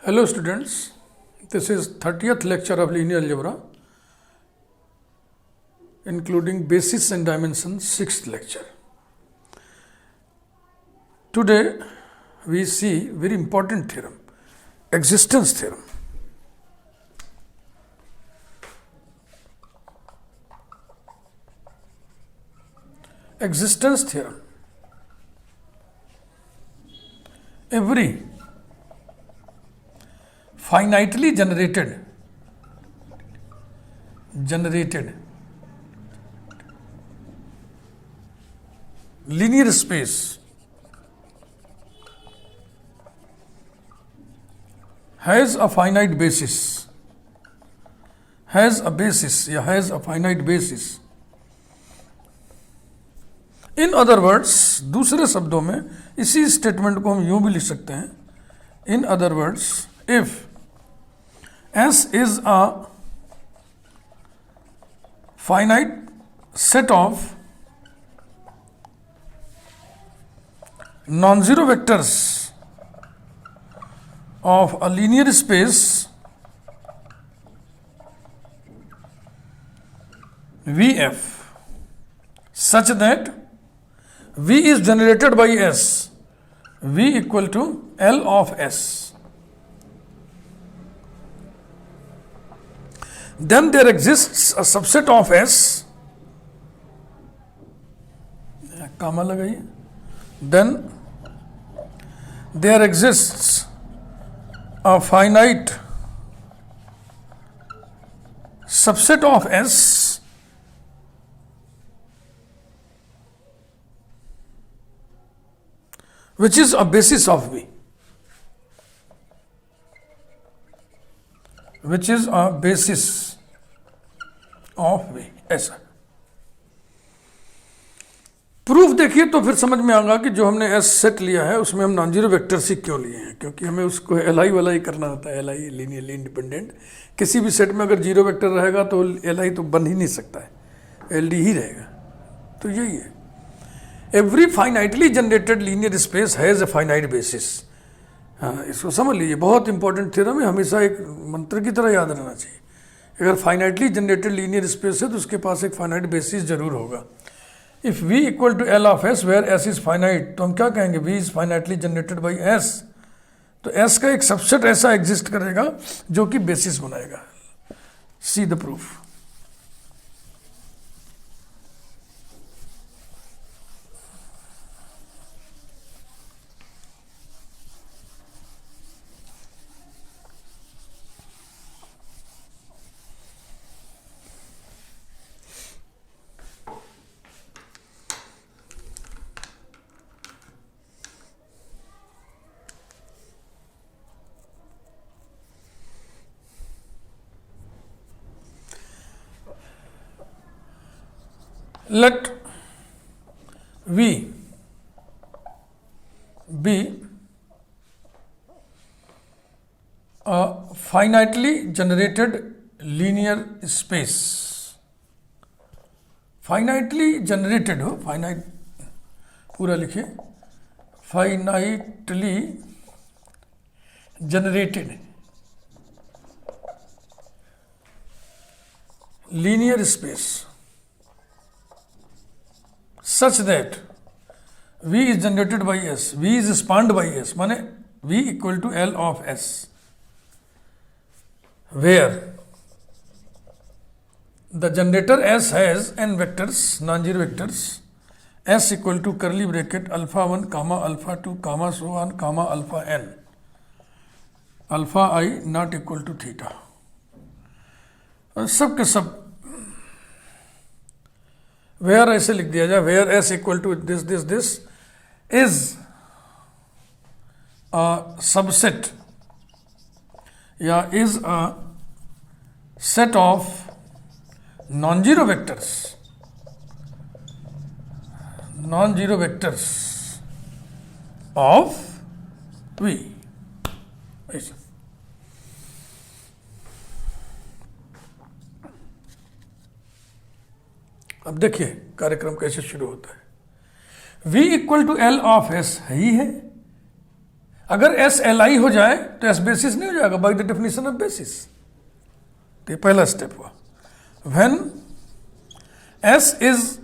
Hello students, this is 30th lecture of linear algebra including basis and dimensions, 6th lecture. Today we see very important theorem, existence theorem. Existence theorem. Every finitely generated linear space has a finite basis, has a finite basis. In other words, दूसरे शब्दों में इसी statement को हम यूं भी लिख सकते हैं. In other words, if S is a finite set of non-zero vectors of a linear space VF such that V is generated by S, V equal to L of S. Then there exists a subset of S, comma लगाइए. Then there exists a finite subset of S which is a basis of V. Which is a basis of V. ऐसा proof देखिए तो फिर समझ में आएगा कि जो हमने एस सेट लिया है उसमें हम नॉन जीरो वेक्टर से क्यों लिए हैं, क्योंकि हमें उसको एल वाला ही करना होता है. L I linearly independent. किसी भी सेट में अगर जीरो वेक्टर रहेगा तो एल तो बन ही नहीं सकता है, एल डी ही रहेगा. तो यही है. Every finitely generated linear space has a finite basis. हाँ, इसको समझ लीजिए, बहुत इंपॉर्टेंट थ्योरम है, हमेशा एक मंत्र की तरह याद रहना चाहिए. अगर फाइनाइटली जनरेटेड लीनियर स्पेस है तो उसके पास एक फाइनाइट बेसिस जरूर होगा. If v equal to L of S where S is finite, तो हम क्या कहेंगे, v is finitely generated by S. तो एस का एक सबसेट ऐसा एग्जिस्ट करेगा जो कि बेसिस बनाएगा. See the proof. Let V be a finitely generated linear space. Finitely generated हो, finite पूरा लिखिए, finitely generated linear space such that V is generated by S, V is spanned by S, माने V equal to L of S, where the generator S has n vectors, non-zero vectors, S equal to curly bracket alpha 1 comma alpha 2 comma so on comma alpha n, alpha I not equal to theta. और सब के सब where ऐसे लिख दिया जाए, where s equal to this this this is a subset या is a set of non zero vectors of v. ऐसा अब देखिए कार्यक्रम कैसे शुरू होता है. V equal to L of s ही है. अगर एस एल आई हो जाए तो एस बेसिस नहीं हो जाएगा by the definition of basis. तो ये पहला स्टेप हुआ। When S is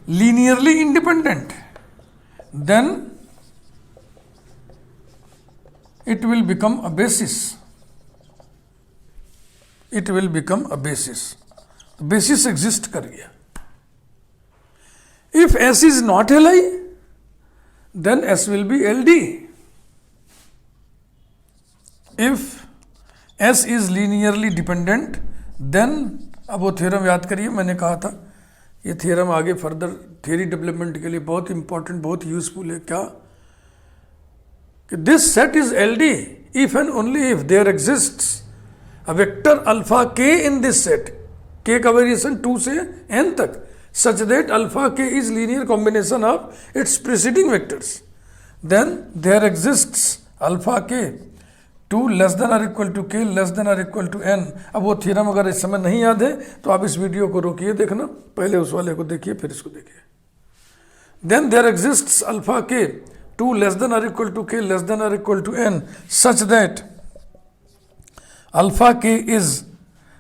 linearly independent then it will become a basis. It will become a basis. Basis exist कर गया। If S is not Li, then S will be LD. If S is linearly dependent, then अब वो theorem याद करिए, मैंने कहा था ये थ्योरम आगे फर्दर थ्योरी डेवलपमेंट के लिए बहुत इंपॉर्टेंट, बहुत यूजफुल है। क्या this set is LD if and only if there exists a vector alpha k in this set, k का वेरिएशन 2 से n तक, such that alpha k is linear combination of its preceding vectors, then there exists alpha k 2 less than or equal to k less than or equal to n। अब वो theorem अगर इस समय नहीं याद है तो आप इस वीडियो को रोकिए देखना, पहले उस वाले को देखिए फिर इसको देखिए। then there exists alpha k 2 less than or equal to k less than or equal to n such that alpha k is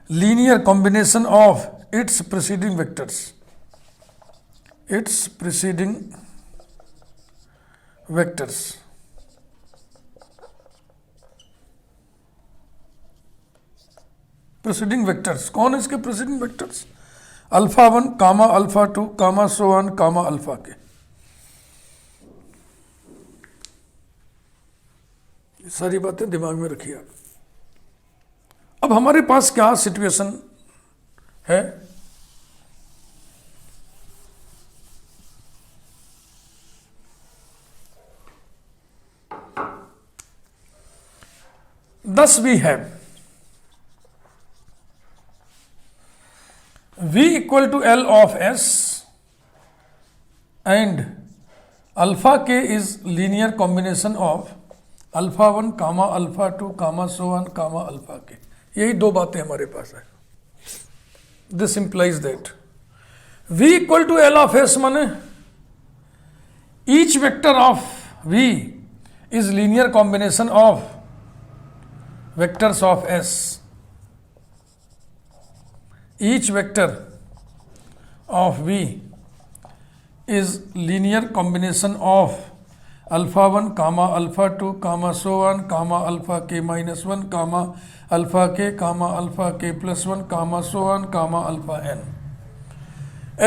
linear combination of its preceding vectors, its preceding vectors। preceding vectors कौन है इसके preceding vectors? Alpha 1 comma alpha 2 comma so on comma alpha K. सारी बातें दिमाग में रखिए आप। अब हमारे पास क्या सिचुएशन है? thus we have V equal to L of S and alpha k is linear combination of alpha 1 comma alpha 2 comma so on comma alpha K. यही दो बातें हमारे पास है। This implies that V equal to L of S माने each vector of V is linear combination of vectors of S। Each vector of V is linear combination of alpha 1 comma alpha 2 comma so on comma alpha K minus 1 comma alpha K plus 1 comma so on comma alpha n।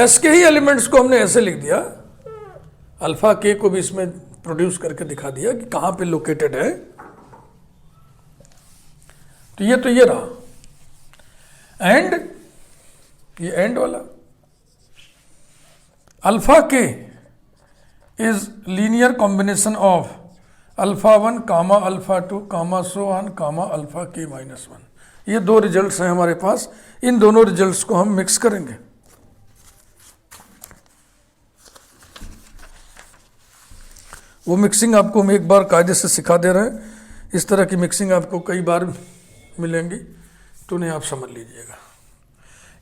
S के ही elements को हमने ऐसे लिख दिया, alpha के को भी इसमें प्रोड्यूस करके दिखा दिया कि कहां पे लोकेटेड है। तो ये रहा एंड, ये एंड वाला अल्फा के is linear combination of alpha 1 comma alpha 2 comma so on comma alpha K minus 1। ये दो रिजल्ट्स हैं हमारे पास। इन दोनों रिजल्ट्स को हम मिक्स करेंगे। वो मिक्सिंग आपको हम एक बार कायदे से सिखा दे रहे हैं। इस तरह की मिक्सिंग आपको कई बार मिलेंगी, तो उन्हें आप समझ लीजिएगा।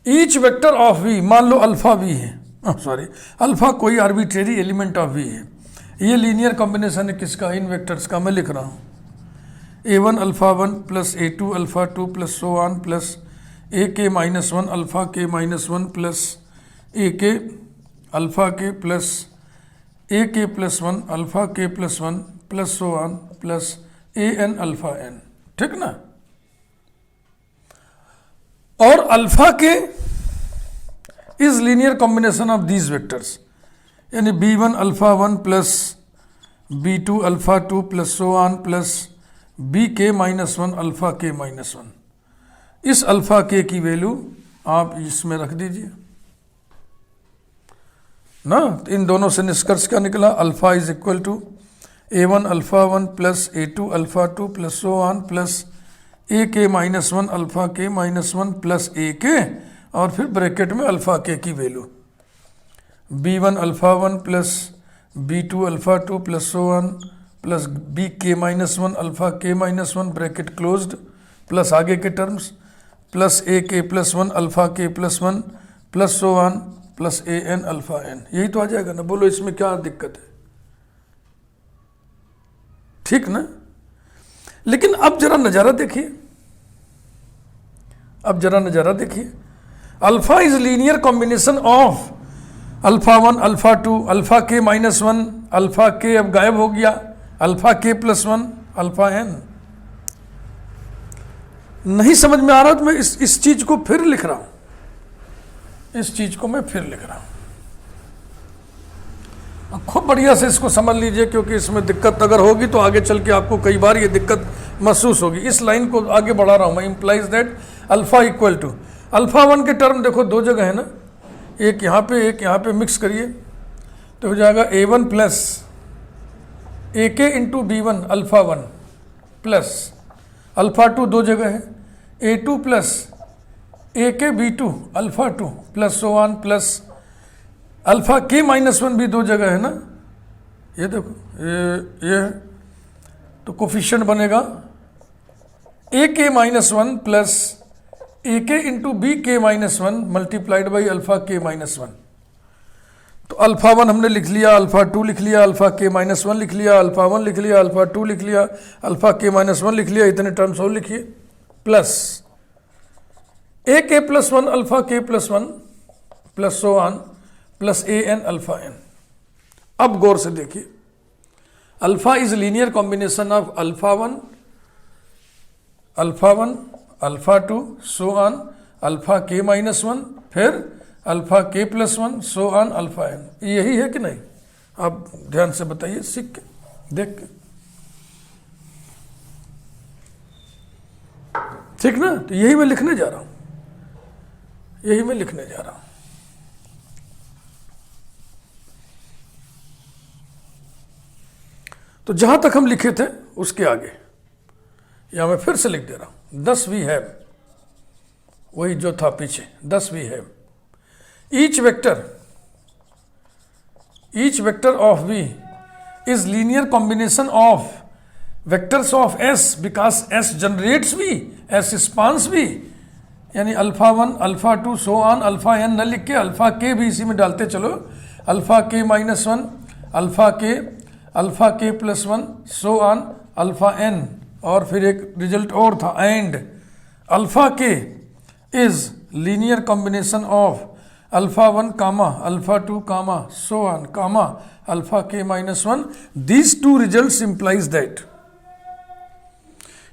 ईच वेक्टर ऑफ V, मान लो अल्फा V है, अल्फा कोई आर्बिट्रेरी एलिमेंट ऑफ V है। ये लीनियर कॉम्बिनेशन है किसका? इन वेक्टर्स का। मैं लिख रहा हूँ A1 alpha 1 plus A2 alpha 2 plus so on plus AK minus 1 alpha K minus 1 plus AK alpha K plus AK plus 1 alpha K plus 1 plus so on plus AN alpha n। ठीक ना? और alpha K is linear combination of these vectors, यानी B1 alpha 1 plus B2 alpha 2 plus so on plus BK minus 1 alpha K minus 1। इस alpha K की value आप इसमें रख दीजिए ना। तो इन दोनों से निष्कर्ष क्या निकला? Alpha is equal to A1 alpha 1 plus A2 alpha 2 plus so on plus AK minus 1 alpha K minus 1 plus AK और फिर ब्रैकेट में अल्फा के की value B1 alpha 1 plus B2 alpha 2 plus so on plus BK minus 1 alpha K minus 1 bracket closed plus आगे के terms plus AK plus 1 alpha K plus 1 plus so on plus AN alpha n। यही तो आ जाएगा ना? बोलो इसमें क्या दिक्कत है? ठीक ना। लेकिन अब जरा नज़ारा देखिए, अब जरा नज़ारा देखिए, alpha is linear combination of alpha 1 alpha 2 alpha के -1 अल्फा के, अब गायब हो गया, अल्फा के +1 अल्फा n। नहीं समझ में आ रहा तो मैं इस चीज को फिर लिख रहा हूं, इस चीज को मैं फिर लिख रहा हूं। खूब बढ़िया से इसको समझ लीजिए, क्योंकि इसमें दिक्कत अगर होगी तो आगे चल के आपको कई बार ये दिक्कत महसूस होगी। इस लाइन को आगे बढ़ा रहा हूं मैं। Implies that alpha equal to alpha 1 के टर्म देखो दो जगह है ना, एक यहाँ पे एक यहाँ पे, मिक्स करिए तो हो जाएगा a1 plus ak into b1 alpha 1 plus alpha 2 दो जगह है, a2 plus ak b2 alpha 2 plus so on plus alpha के -1 भी दो जगह है ना, ये देखो ये है, तो कोफिशिएंट बनेगा ak -1 plus ak into B K -1 multiplied by alpha के -1। तो अल्फा 1 हमने लिख लिया, अल्फा 2 लिख लिया, अल्फा के -1 लिख लिया, अल्फा 1 लिख लिया, अल्फा 2 लिख लिया, अल्फा के -1 लिख लिया, इतने टर्म्स और लिखिए, प्लस ak +1 अल्फा के +1 plus so on plus an alpha n। अब गौर से देखिए, alpha is linear combination of alpha 1 alpha 2 so on alpha के -1 फिर अल्फा के +1 सो ऑन अल्फा n। यही है कि नहीं? आप ध्यान से बताइए, सीख के देख के, ठीक ना। तो यही मैं लिखने जा रहा हूं, यही मैं लिखने जा रहा हूं। तो जहां तक हम लिखे थे उसके आगे या मैं फिर से लिख दे रहा हूं, 10 वी हैव, वही जो था पीछे, 10 we have each vector of v is linear combination of vectors of s because s generates v, s spans v, यानी alpha 1 alpha 2 so on alpha n न लिख के अल्फा के भी इसी में डालते चलो, अल्फा के -1 अल्फा के +1 सो ऑन अल्फा n, और फिर एक रिजल्ट और था, and alpha K is linear combination of alpha 1 comma alpha 2 comma so on comma alpha के -1। these two results implies that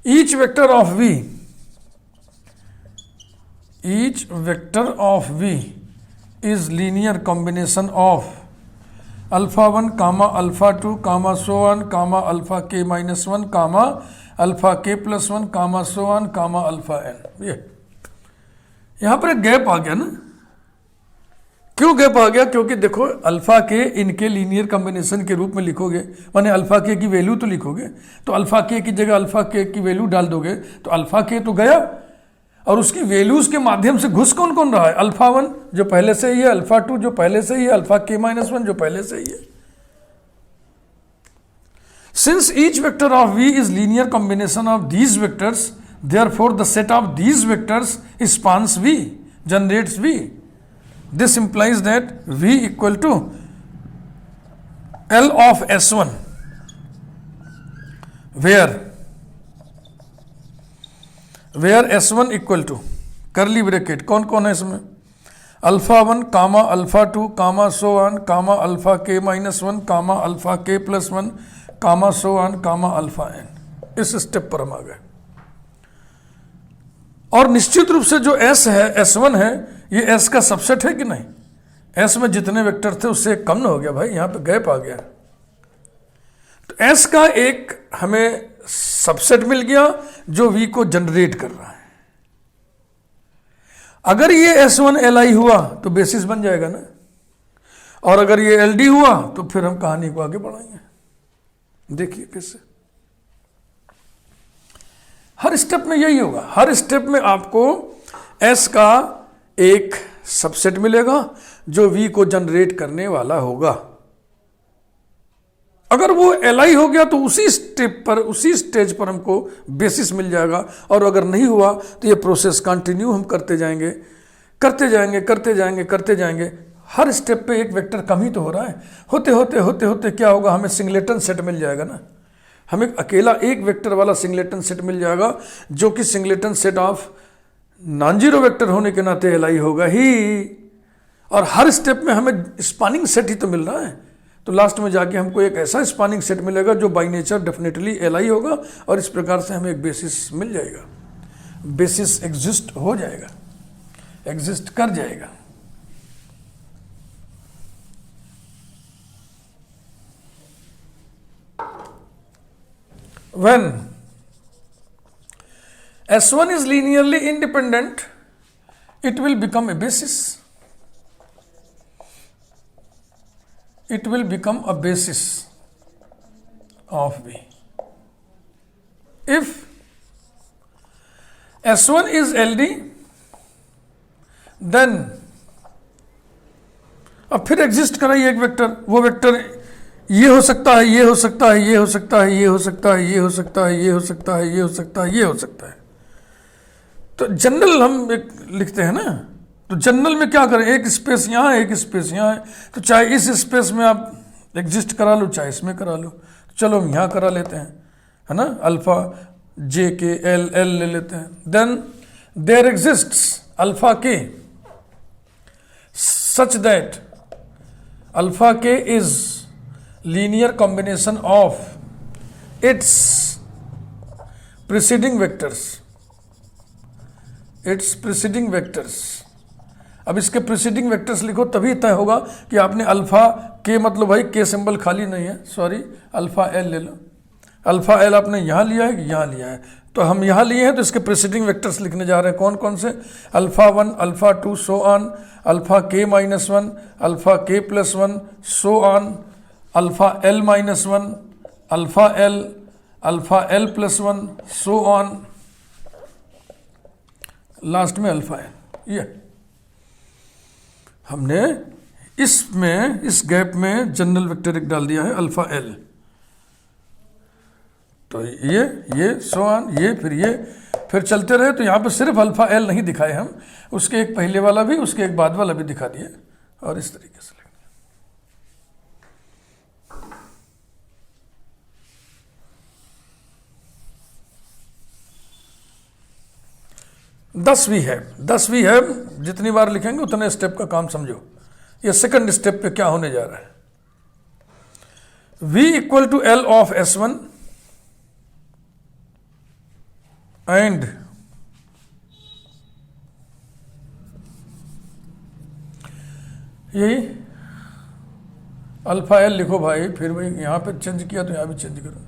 each vector of v is linear combination of alpha 1 comma alpha 2 comma so on comma alpha के -1 comma alpha के +1 comma so on comma alpha n। ये यहां पर एक gap आ गया ना। क्यों गैप आ गया? क्योंकि देखो अल्फा के इनके लीनियर कॉम्बिनेशन के रूप में लिखोगे, माने अल्फा के की वैल्यू तो लिखोगे, तो अल्फा के की जगह अल्फा के की वैल्यू डाल दोगे तो अल्फा के तो गया, और उसकी वैल्यूज के माध्यम से घुस कौन कौन रहा है? अल्फा 1 जो पहले से ही है, अल्फा 2 जो पहले से ही है, अल्फा के -1 जो पहले से ही है। Since each vector of v is linear combination of these vectors, therefore the set of these vectors spans v, generates v। This implies that v equal to L of S1, where S1 equal to curly bracket कौन कौन है इसमें? Alpha 1 comma alpha 2 comma so on comma alpha के -1 comma alpha के +1 comma so on comma alpha n। इस step पर हम आ गए, और निश्चित रूप से जो S है, S1 है, ये S का सबसेट है कि नहीं? S में जितने वेक्टर थे उससे कम न हो गया भाई, यहां पे गैप आ गया। तो S का एक हमें सबसेट मिल गया जो V को जनरेट कर रहा है। अगर ये S1 Li हुआ तो बेसिस बन जाएगा ना, और अगर ये LD हुआ तो फिर हम कहानी को आगे बढ़ाएंगे। देखिए कैसे, हर स्टेप में यही होगा, हर स्टेप में आपको S का एक सबसेट मिलेगा जो V को जनरेट करने वाला होगा। अगर वो Li हो गया तो उसी स्टेप पर, उसी स्टेज पर हमको बेसिस मिल जाएगा, और अगर नहीं हुआ तो ये प्रोसेस कंटिन्यू हम करते जाएंगे करते जाएंगे करते जाएंगे करते जाएंगे। हर स्टेप पे एक वेक्टर कम ही तो हो रहा है, होते होते होते होते क्या होगा, हमें सिंगलेटन सेट मिल जाएगा ना। हमें अकेला एक वेक्टर वाला सिंगलेटन सेट मिल जाएगा, जो कि singleton set of non zero vector होने के नाते एलआई होगा ही। और हर स्टेप में हमें स्पानिंग सेट ही तो मिल रहा है, तो लास्ट में जाके हमको एक ऐसा स्पानिंग सेट मिलेगा जो बाई नेचर डेफिनेटली एलआई होगा, और इस प्रकार से हमें एक बेसिस मिल जाएगा, बेसिस एग्जिस्ट हो जाएगा, एग्जिस्ट कर जाएगा। When S1 is linearly independent, it will become a basis. It will become a basis of V. If S1 is LD, then अब फिर एग्जिस्ट कराइए एक वेक्टर, वो वेक्टर ये हो सकता है, ये हो सकता है, ये हो सकता है, ये हो सकता है, ये हो सकता है, ये हो सकता है, ये हो सकता है, ये हो सकता है। तो जनरल हम एक लिखते हैं ना, तो जनरल में क्या करें, एक स्पेस यहाँ है, एक स्पेस यहाँ है, तो चाहे इस स्पेस में आप एग्जिस्ट करा लो, चाहे इसमें करा लो। चलो हम यहाँ करा लेते हैं, है ना, अल्फा जे के एल एल ले लेते हैं। देन देयर एग्जिस्ट्स अल्फा के such that alpha K is linear combination of its preceding vectors, its preceding vectors। अब इसके preceding vectors लिखो, तभी तय होगा कि आपने अल्फा के, मतलब भाई के सिंबल खाली नहीं है, सॉरी अल्फा एल ले लो। अल्फा एल आपने यहाँ लिया है कि यहाँ लिया है, तो हम यहाँ लिए हैं, तो इसके preceding vectors लिखने जा रहे हैं। कौन कौन से, alpha 1, alpha 2, so on, alpha के -1, अल्फा के +1, सो on, alpha L -1, alpha L, alpha L +1, so on, last में अल्फा एल। ये हमने इसमें इस गैप में जनरल वेक्टर एक डाल दिया है अल्फा एल। तो ये सो ऑन, ये फिर चलते रहे। तो यहाँ पे सिर्फ अल्फा एल नहीं दिखाए हम, उसके एक पहले वाला भी, उसके एक बाद वाला भी दिखा दिए, और इस तरीके से। 10 भी है, 10 भी है, जितनी बार लिखेंगे उतने स्टेप का काम समझो। ये सेकंड स्टेप पे क्या होने जा रहा है, V equal to L of S1 and यही अल्फा एल लिखो भाई, फिर भाई यहां पे चेंज किया तो यहां भी चेंज करो,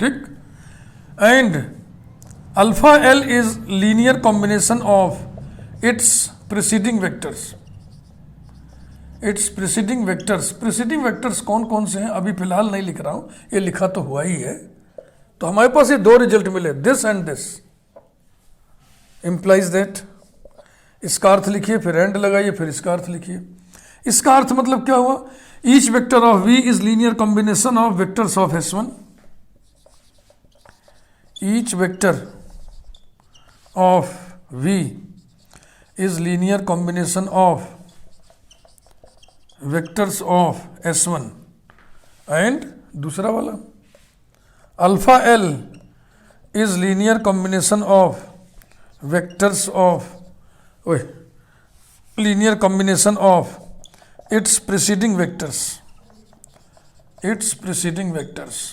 ठीक। And alpha L is linear combination of its preceding vectors. It's preceding vectors, preceding vectors कौन कौन से हैं अभी फिलहाल नहीं लिख रहा हूं, ये लिखा तो हुआ ही है। तो हमारे पास ये दो रिजल्ट मिले, this and this, implies that. इसका अर्थ लिखिए, फिर एंड लगाइए, फिर इसका अर्थ लिखिए। इसका अर्थ मतलब क्या हुआ, each vector of V is linear combination of vectors of S1। Each vector of V is linear combination of vectors of S1 and दूसरा वाला alpha L is linear combination of vectors of linear combination of its preceding vectors, its preceding vectors।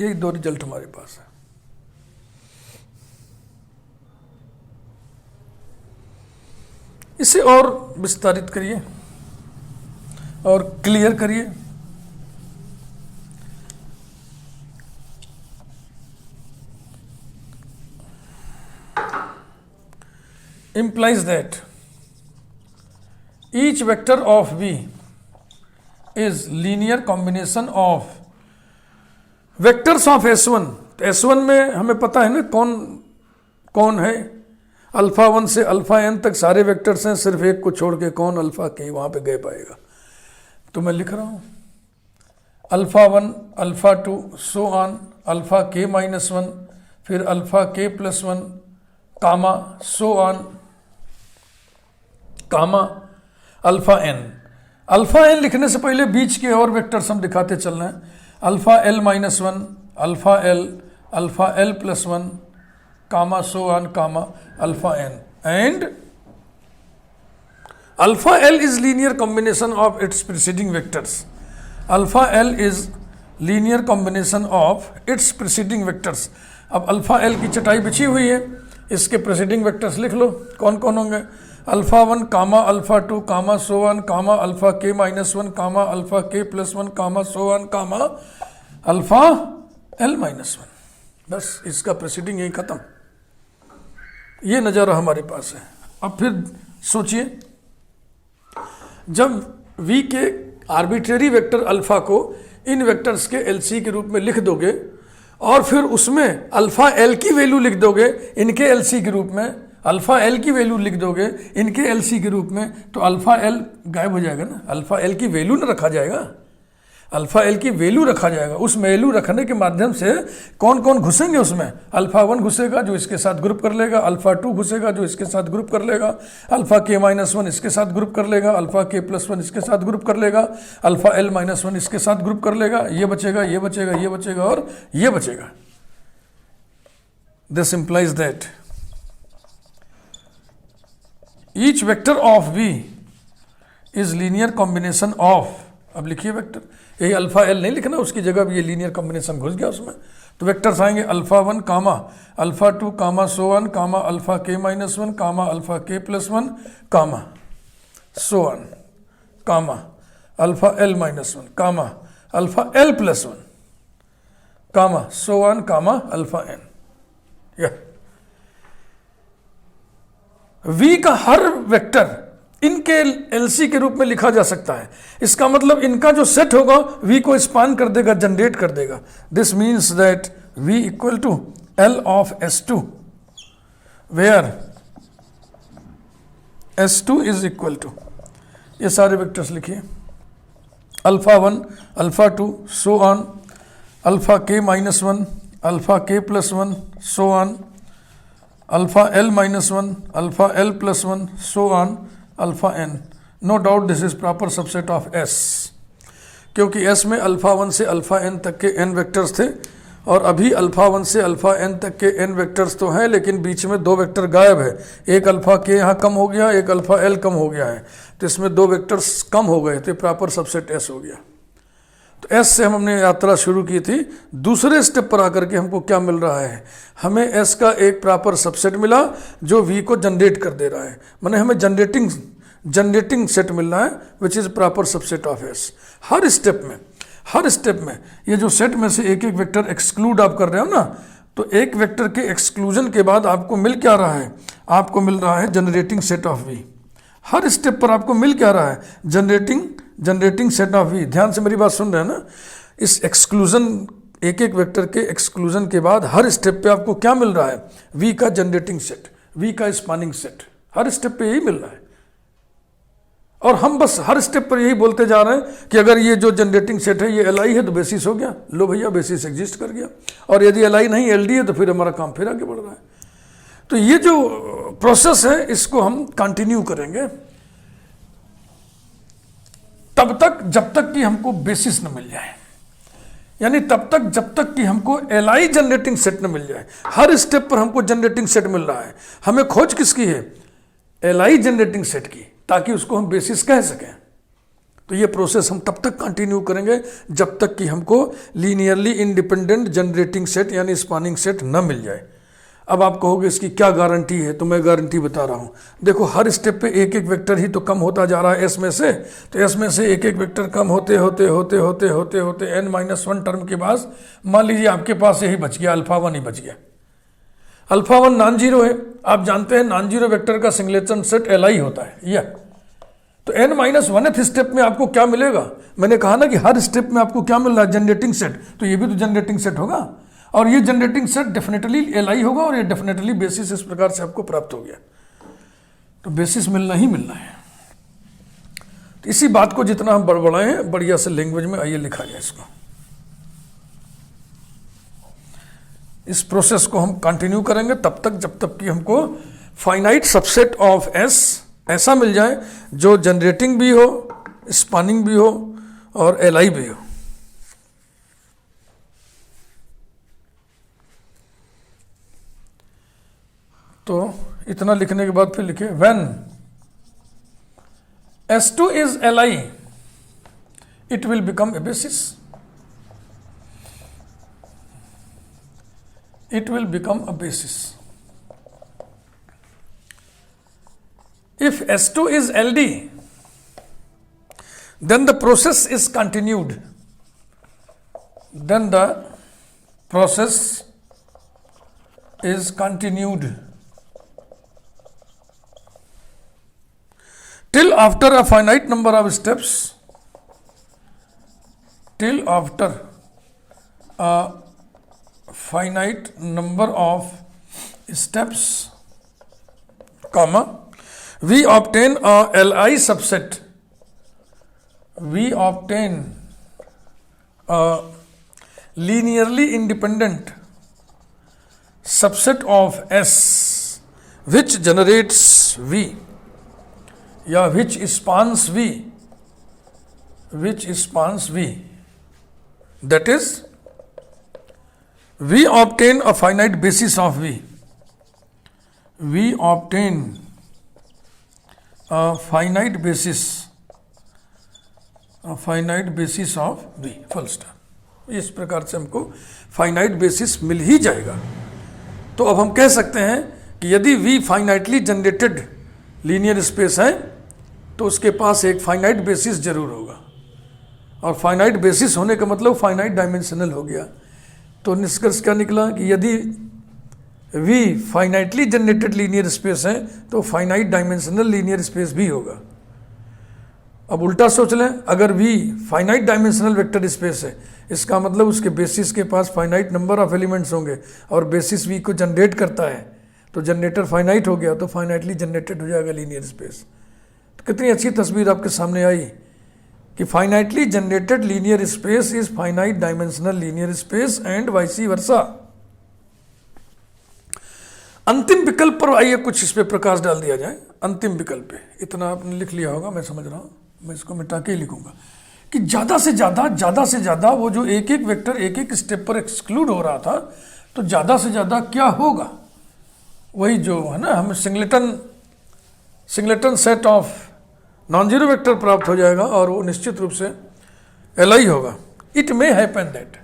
ये दो result हमारे पास है। इसे और विस्तारित करिए और क्लियर करिए। implies that each vector of V is linear combination of vectors of S1। तो S1 में हमें पता है ना कौन कौन है, अल्फा 1 से अल्फा n तक सारे वेक्टर्स हैं, सिर्फ एक को छोड़ के कौन, अल्फा के, वहां पे गैप आएगा। तो मैं लिख रहा हूं alpha 1, alpha 2, so on, alpha के -1, फिर अल्फा के +1, comma, so on, comma alpha n। Alpha n लिखने से पहले बीच के और वेक्टर्स हम दिखाते चल रहे हैं। Alpha L minus one, alpha L plus one, comma so on, comma alpha N, and alpha L is linear combination of its preceding vectors. Alpha L is linear combination of its preceding vectors. अब alpha L की चटाई बिछी हुई है, इसके preceding vectors लिख लो कौन कौन होंगे। Alpha one comma alpha two comma so on comma alpha K minus one comma alpha K plus one comma so on comma alpha L minus one. बस इसका प्रीसीडिंग यही खत्म। ये नज़ारा हमारे पास है। अब फिर सोचिए, जब v के आर्बिट्रेरी वेक्टर अल्फा को इन वेक्टर्स के एलसी के रूप में लिख दोगे और फिर उसमें अल्फा एल की वैल्यू लिख दोगे इनके एलसी के रूप में, अल्फा एल की वैल्यू लिख दोगे इनके एलसी के रूप में, तो अल्फा एल गायब हो जाएगा ना। अल्फा एल की वैल्यू ना रखा जाएगा, अल्फा एल की वैल्यू रखा जाएगा। उस वैल्यू रखने के माध्यम से कौन कौन घुसेंगे उसमें, अल्फा वन घुसेगा जो इसके साथ ग्रुप कर लेगा, अल्फा टू घुसेगा जो इसके साथ ग्रुप कर लेगा, अल्फा के माइनस वन इसके साथ ग्रुप कर लेगा, अल्फा के प्लस वन इसके साथ ग्रुप कर लेगा, अल्फा एल माइनस वन इसके साथ ग्रुप कर लेगा। ये बचेगा, ये बचेगा, ये बचेगा और ये बचेगा। This implies that each vector of v is linear combination of, अब लिखिए वेक्टर, यही अल्फा एल नहीं लिखना, उसकी जगह भी ये लीनियर कॉम्बिनेशन घुस गया उसमें। तो वेक्टर्स आएंगे alpha one comma alpha two comma so on comma alpha K minus one comma alpha K plus one comma so on comma alpha L minus one comma alpha L plus one comma so on comma alpha N. v का हर vector इनके LC के रूप में लिखा जा सकता है। इसका मतलब इनका जो सेट होगा v को स्पान कर देगा, जनरेट कर देगा। This means that v equal to L of S2 where S2 is equal to, ये सारे वेक्टर्स लिखिए, alpha one alpha two so on, alpha K minus one alpha K plus one so on, alpha L minus one alpha L plus one so on alpha N. No doubt this is proper subset of S, क्योंकि S में alpha one से alpha N तक के n vectors थे और अभी alpha one से alpha N तक के n वेक्टर्स तो हैं, लेकिन बीच में दो वेक्टर गायब है। एक अल्फा के यहाँ कम हो गया, एक अल्फा एल कम हो गया है, तो इसमें दो वेक्टर्स कम हो गए थे, प्रॉपर सबसेट S हो गया। तो S से हमने यात्रा शुरू की थी। दूसरे स्टेप पर आकर के हमको क्या मिल रहा है, हमें S का एक प्रॉपर सबसेट मिला जो V को जनरेट कर दे रहा है, माने हमें जनरेटिंग सेट मिल रहा है which is proper subset of S। Her step में ये जो सेट में से एक एक वेक्टर एक्सक्लूड आप कर रहे हो ना, तो एक वेक्टर के एक्सक्लूजन के बाद आपको मिल क्या रहा है, आपको मिल रहा है generating set of V। Her step पर आपको मिल क्या रहा है, जनरेटिंग सेट ऑफ V। ध्यान से मेरी बात सुन रहे हैं ना। इस एक्सक्लूजन, एक एक वेक्टर के एक्सक्लूजन के बाद हर स्टेप पे आपको क्या मिल रहा है, V का जनरेटिंग सेट, V का स्पानिंग सेट, हर स्टेप पे यही मिल रहा है। और हम बस हर स्टेप पर यही बोलते जा रहे हैं कि अगर ये जो जनरेटिंग सेट है ये LI है तो बेसिस हो गया, लो भैया बेसिस एग्जिस्ट कर गया, और यदि LI नहीं LD है तो फिर हमारा काम फिर आगे बढ़ रहा है। तो ये जो प्रोसेस है इसको हम कंटिन्यू करेंगे तब तक जब तक कि हमको बेसिस न मिल जाए, यानी तब तक जब तक कि हमको LI जनरेटिंग सेट न मिल जाए। हर स्टेप पर हमको जनरेटिंग सेट मिल रहा है, हमें खोज किसकी है, LI जनरेटिंग सेट की, ताकि उसको हम बेसिस कह सकें। तो ये प्रोसेस हम तब तक कंटिन्यू करेंगे जब तक कि हमको लीनियरली इंडिपेंडेंट जनरेटिंग सेट यानी स्पानिंग सेट न मिल जाए। अब आप कहोगे इसकी क्या गारंटी है, तो मैं गारंटी बता रहा हूँ। देखो हर स्टेप पे एक एक वेक्टर ही तो कम होता जा रहा है S में से, तो S में से एक एक वेक्टर कम होते होते होते होते होते होते n-1 टर्म के बाद मान लीजिए आपके पास यही बच गया, अल्फा वन ही बच गया। अल्फा वन नॉन जीरो है, आप जानते हैं नॉन जीरो वेक्टर का सिंगलेटन सेट LI होता है, यह तो n-1th स्टेप में आपको क्या मिलेगा, मैंने कहा ना कि हर स्टेप में आपको क्या मिल रहा है, जनरेटिंग सेट, तो ये भी तो जनरेटिंग सेट होगा, और ये जनरेटिंग सेट डेफिनेटली LI होगा, और ये डेफिनेटली बेसिस इस प्रकार से आपको प्राप्त हो गया। तो बेसिस मिलना ही मिलना है। तो इसी बात को जितना हम बड़बड़ाए हैं बढ़िया से लैंग्वेज में आइए लिखा जाए इसको। इस प्रोसेस को हम कंटिन्यू करेंगे तब तक जब तक कि हमको फाइनाइट सबसेट ऑफ S ऐसा मिल जाए जो जनरेटिंग भी हो, स्पानिंग भी हो और एलाई भी हो। तो इतना लिखने के बाद फिर लिखे when S2 is Li, it will become a basis. It will become a basis. If S2 is LD, then the process is continued. Then the process is continued till after a finite number of steps, till after a finite number of steps, comma, we obtain a Li subset. We obtain a linearly independent subset of S which generates V, या which spans V, that is, we obtain a finite basis of V. We obtain a finite basis of V, full stop। इस प्रकार से हमको finite basis मिल ही जाएगा। तो अब हम कह सकते हैं कि यदि V finitely generated linear space है तो उसके पास एक फाइनाइट बेसिस जरूर होगा, और फाइनाइट बेसिस होने का मतलब फाइनाइट डायमेंशनल हो गया। तो निष्कर्ष क्या निकला कि यदि V finitely generated linear space है तो फाइनाइट डायमेंशनल लीनियर स्पेस भी होगा। अब उल्टा सोच लें, अगर V finite dimensional vector space है, इसका मतलब उसके बेसिस के पास फाइनाइट नंबर ऑफ एलिमेंट्स होंगे और बेसिस V को जनरेट करता है, तो जनरेटर फाइनाइट हो गया, तो फाइनाइटली जनरेटेड हो जाएगा लीनियर स्पेस। तो कितनी अच्छी तस्वीर आपके सामने आई कि finitely generated linear space is finite dimensional linear space and vice versa. अंतिम विकल्प पर आइए कुछ इस पे प्रकाश डाल दिया जाए। अंतिम विकल्प पे इतना आपने लिख लिया होगा, मैं समझ रहा हूं, मैं इसको मिटा के ही लिखूंगा कि ज्यादा से ज्यादा वो जो एक एक वेक्टर एक एक स्टेप पर एक्सक्लूड हो रहा था, तो ज्यादा से ज्यादा क्या होगा, वही जो है ना, हम singleton set of non zero vector प्राप्त हो जाएगा और वो निश्चित रूप से Li होगा। इट मे हैपन दैट,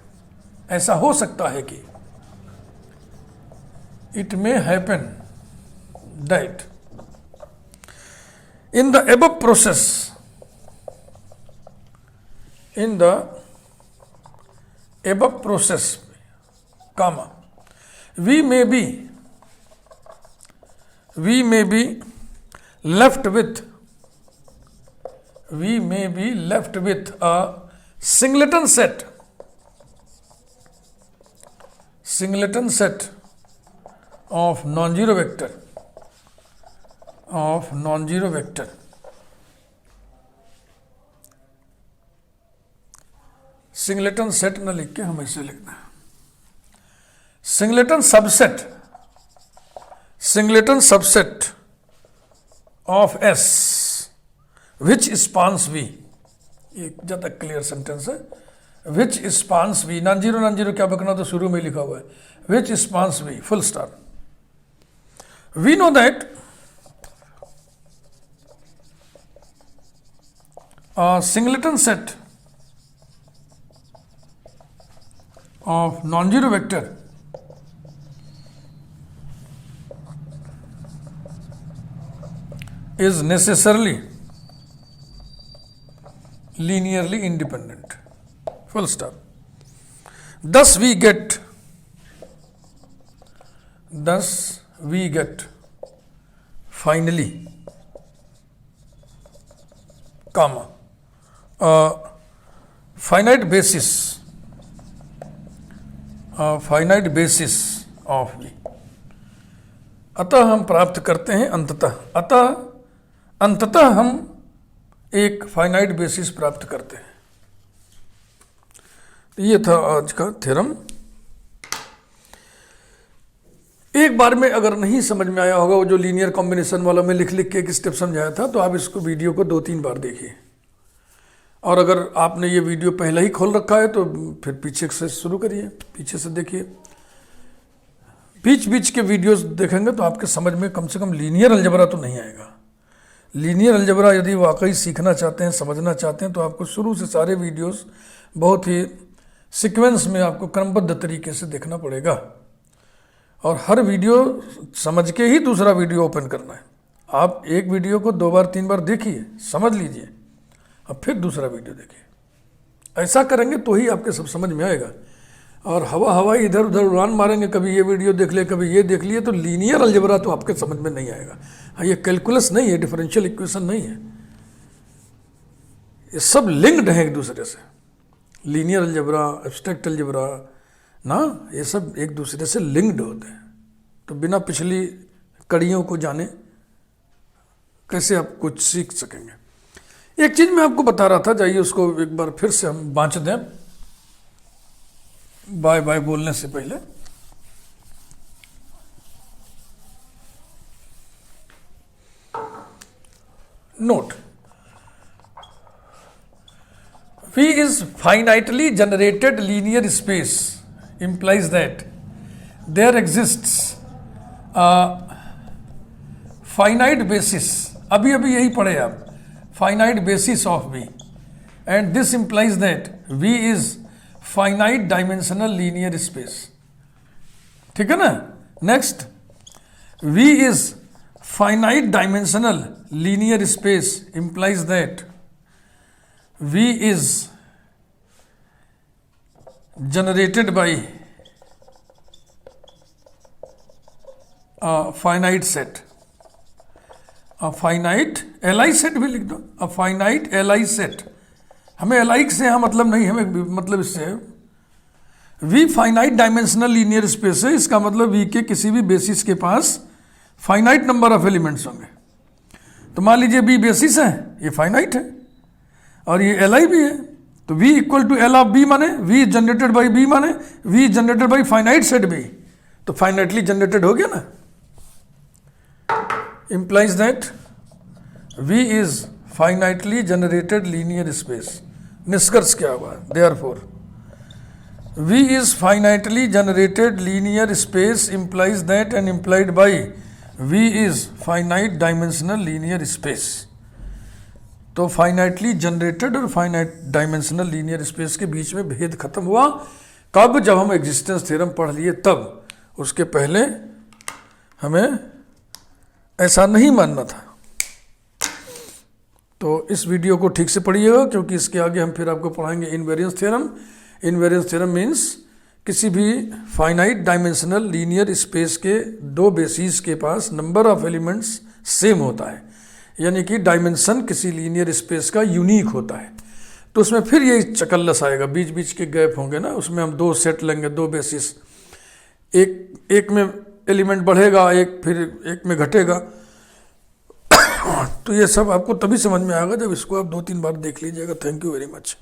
ऐसा हो सकता है कि, it may happen that in the above process, comma, we may be left with a singleton set of non-zero vector singleton set न लिख के हम ऐसे लिखना है, singleton subset of S which spans V। ये ज्यादा क्लियर सेंटेंस है, which spans V, non zero क्या बकना, तो शुरू में लिखा हुआ है, which spans V, full stop। We know that a singleton set of non-zero vector is necessarily linearly independent, full stop। Thus we get finally, comma, finite basis of V। अतः हम प्राप्त करते हैं अंततः हम एक फाइनाइट बेसिस प्राप्त करते हैं। ये था आज का थ्योरम। एक बार में अगर नहीं समझ में आया होगा, वो जो लीनियर कॉम्बिनेशन वाला मैं लिख के एक स्टेप समझाया था, तो आप इसको वीडियो को 2-3 बार देखिए। और अगर आपने ये वीडियो पहले ही खोल रखा है तो फिर पीछे से शुरू करिए, पीछे से देखिए। बीच बीच के वीडियोस देखेंगे तो आपके समझ में कम से कम लीनियर अलजेब्रा तो नहीं आएगा। लीनियर अलजेब्रा यदि वाकई सीखना चाहते हैं, समझना चाहते हैं, तो आपको शुरू से सारे वीडियोस बहुत ही सीक्वेंस में आपको क्रमबद्ध तरीके से देखना पड़ेगा, और हर वीडियो समझ के ही दूसरा वीडियो ओपन करना है। आप एक वीडियो को 2 बार 3 बार देखिए, समझ लीजिए, अब फिर दूसरा वीडियो देखिए। ऐसा करेंगे तो ही आपके सब समझ में आएगा। और हवा इधर उधर उड़ान मारेंगे, कभी ये वीडियो देख लिए, कभी ये देख लिए, तो लीनियर अलजेब्रा तो आपके समझ में नहीं आएगा। हाँ, ये कैलकुलस नहीं है, डिफरेंशियल इक्वेशन नहीं है, ये सब लिंक्ड है एक दूसरे से। लीनियर अलजेब्रा, एब्स्ट्रैक्ट अलजेब्रा ना, ये सब एक दूसरे से लिंक्ड होते हैं। तो बिना पिछली कड़ियों को जाने कैसे आप कुछ सीख सकेंगे। एक चीज मैं आपको बता रहा था, जाइए उसको एक बार फिर से हम बांच दें बाय बाय बोलने से पहले। Note, V is finitely generated linear space implies that there exists a finite basis, अभी यही पढ़े आप, finite basis of V, and this implies that V is finite dimensional linear space। ठीक है ना। Next, V is finite dimensional linear space implies that V is generated by a finite set, a finite Li set भी लिख दो, a finite Li set। हमें Li से यहाँ मतलब नहीं, हमें मतलब इससे V finite dimensional linear space है, इसका मतलब V के किसी भी बेसिस के पास फाइनाइट नंबर ऑफ एलिमेंट्स होंगे। तो मान लीजिए B बेसिस है, ये फाइनाइट है, और ये Li भी है, तो V equal to L of B माने V जनरेटेड बाई B माने V generated by finite set B, तो फाइनाइटली जनरेटेड हो गया ना। Implies that V is finitely generated linear space. निष्कर्ष क्या हुआ? Therefore V is finitely generated linear space implies that and implied by V is finite dimensional linear space. तो finitely generated और finite dimensional linear space के बीच में भेद खत्म हुआ कब? जब हम एग्जिस्टेंस थ्योरम पढ़ लिए तब। उसके पहले हमें ऐसा नहीं मानना था। तो इस वीडियो को ठीक से पढ़िएगा, क्योंकि इसके आगे हम फिर आपको पढ़ाएंगे invariance theorem. Invariance theorem means किसी भी फाइनाइट डायमेंशनल लीनियर स्पेस के 2 बेसिस के पास नंबर ऑफ एलिमेंट्स सेम होता है, यानी कि डायमेंशन किसी लीनियर स्पेस का यूनिक होता है। तो उसमें फिर ये चकल्लस आएगा, बीच बीच के गैप होंगे ना, उसमें हम 2 सेट लेंगे, 2 बेसिस, एक में एलिमेंट बढ़ेगा, एक में घटेगा। तो ये सब आपको तभी समझ में आएगा जब इसको आप 2-3 बार देख लीजिएगा। Thank you very much.